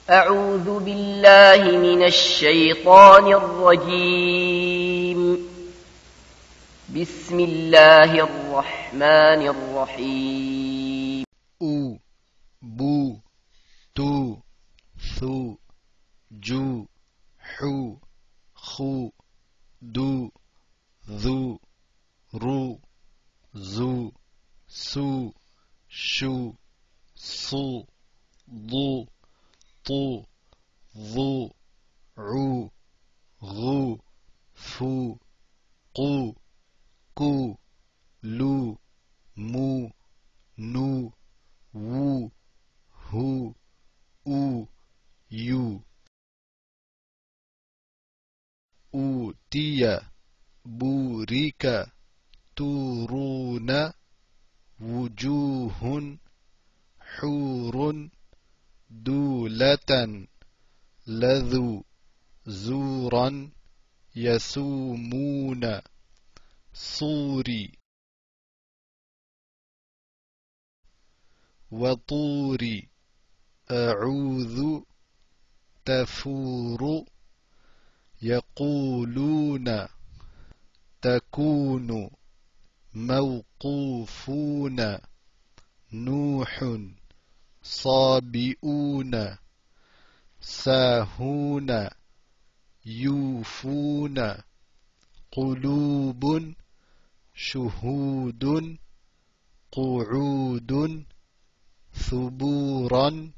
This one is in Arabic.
أعوذ بالله من الشيطان الرجيم. بسم الله الرحمن الرحيم. او بو تو ثو جو حو خو دو ذو رو زو سو شو صو ضو طو ظو عو غو فو قو كو لو مو نو وو هو او يو. أوتي بوريك تورون وجوه حور دولة لذو زورا يسومون صوري وطوري أعوذ تفور يقولون تكون موقوفون نوح صابئون ساهون يوفون قلوب شهود قعود ثبورا